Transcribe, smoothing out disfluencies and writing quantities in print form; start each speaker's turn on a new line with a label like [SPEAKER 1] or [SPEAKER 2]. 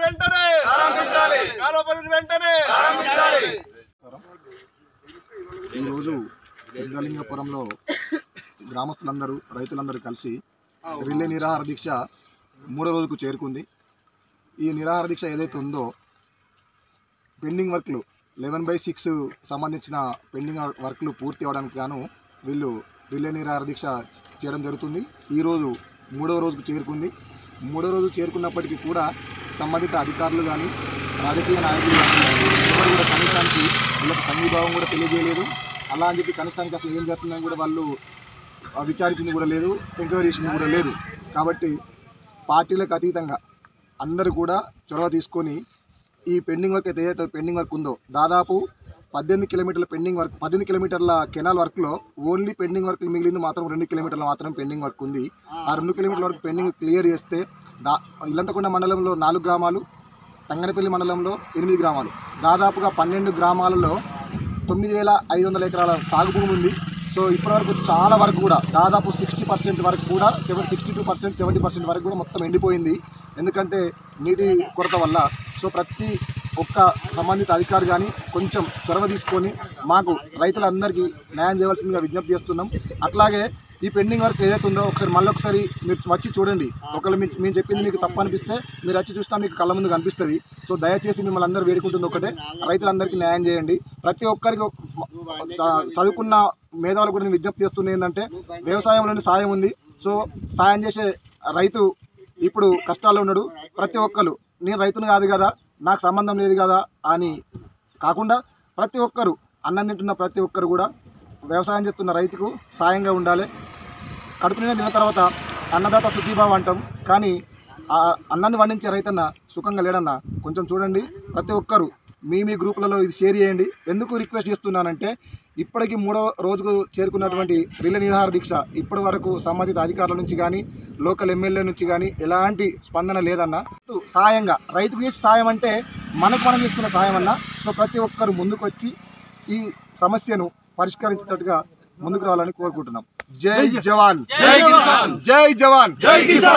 [SPEAKER 1] వెంటనే కాలువ వెంటనే
[SPEAKER 2] ఈరోజు పెద్దలింగపురంలో గ్రామస్తులందరూ రైతులందరూ కలిసి రిలే నిరాహార దీక్ష 3వ రోజుకు చేరుకుంది. ఈ నిరాహార దీక్ష ఏదైతే ఉందో పెండింగ్ వర్క్లు 11/6 సంబంధించిన పెండింగ్ వర్క్లు పూర్తి అవడానికి గాను వీళ్ళు రిలే నిరాహార దీక్ష చేయడం జరుగుతుంది. ఈరోజు 3వ రోజుకు చేరుకుంది. 3వ రోజు చేరుకున్నప్పటికీ కూడా సంబంధిత అధికారులు కానీ రాజకీయ నాయకులు కానీ ఎవరు కూడా కనీసానికి వీళ్ళకి సంఘీభావం కూడా తెలియజేయలేదు. అలా అని చెప్పి కనీసానికి అసలు ఏం జరుగుతుందని కూడా వాళ్ళు విచారించింది కూడా లేదు, ఎంక్వైరీ చేసింది కూడా లేదు. కాబట్టి పార్టీలకు అతీతంగా అందరూ కూడా చొరవ తీసుకొని ఈ పెండింగ్ వర్క్ ఏదైతే పెండింగ్ వర్క్ ఉందో దాదాపు 18 కిలోమీటర్ల పెండింగ్ వర్క్, 18 కిలోమీటర్ల కెనాల్ వర్క్లో ఓన్లీ పెండింగ్ వర్క్ మిగిలింది మాత్రం 2 కిలోమీటర్లు మాత్రం పెండింగ్ వర్క్ ఉంది. ఆ 2 కిలోమీటర్ల వరకు పెండింగ్ క్లియర్ చేస్తే ఇల్లంతకొండ మండలంలో 4 గ్రామాలు, తంగనపల్లి మండలంలో 8 గ్రామాలు, దాదాపుగా 12 గ్రామాలలో 9,500 ఎకరాల సాగు భూమి ఉంది. సో ఇప్పటివరకు చాలా వరకు కూడా దాదాపు 60% వరకు కూడా 62%, 70% వరకు కూడా మొత్తం ఎండిపోయింది. ఎందుకంటే నీటి కొరత వల్ల. సో ప్రతి ఒక్క సంబంధిత అధికారి కానీ కొంచెం చొరవ తీసుకొని మాకు రైతులందరికీ న్యాయం చేయవలసిందిగా విజ్ఞప్తి చేస్తున్నాం. అట్లాగే ఈ పెండింగ్ వర్క్ ఏదైతే ఉందో మళ్ళొకసారి మీరు వచ్చి చూడండి. ఒకవేళ మేము చెప్పింది మీకు తప్పు అనిపిస్తే మీరు వచ్చి చూసినా మీకు కళ్ళ ముందు కనిపిస్తుంది. సో దయచేసి మిమ్మల్ని అందరూ వేడుకుంటుంది ఒకటే, రైతులందరికీ న్యాయం చేయండి. ప్రతి ఒక్కరికి చదువుకున్న మేధావులు కూడా నేను విజ్ఞప్తి చేస్తుంది ఏంటంటే వ్యవసాయంలోని సాయం ఉంది. సో సాయం చేసే రైతు ఇప్పుడు కష్టాల్లో ఉన్నాడు. ప్రతి ఒక్కరు నేను రైతును కాదు కదా, నాకు సంబంధం లేదు కదా అని కాకుండా ప్రతి ఒక్కరు అన్నం తింటున్న ప్రతి ఒక్కరు కూడా వ్యవసాయం చేస్తున్న రైతుకు సాయంగా ఉండాలి. కడుపు నిండా తిన్న తర్వాత అన్నదాత సుఖీభావ అంటాం, కానీ ఆ అన్నాన్ని వండించే రైతన్న సుఖంగా లేడన్న. కొంచెం చూడండి, ప్రతి ఒక్కరు మీ గ్రూపులలో ఇది షేర్ చేయండి. ఎందుకు రిక్వెస్ట్ చేస్తున్నానంటే ఇప్పటికీ 3వ రోజుకు చేరుకున్నటువంటి రిలే నిరాహార దీక్ష ఇప్పటి వరకు సంబంధిత అధికారుల నుంచి కానీ లోకల్ ఎమ్మెల్యే నుంచి కానీ ఎలాంటి స్పందన లేదన్న. సాయంగా రైతుకు చేసే సాయం అంటే మనం చేసుకున్న సాయం అన్న. సో ప్రతి ఒక్కరు ముందుకు వచ్చి ఈ సమస్యను పరిష్కరించేటట్టుగా ముందుకు రావాలని కోరుకుంటున్నాం. జై జవాన్, జై కిసాన్, జై జవాన్, జై కిసాన్.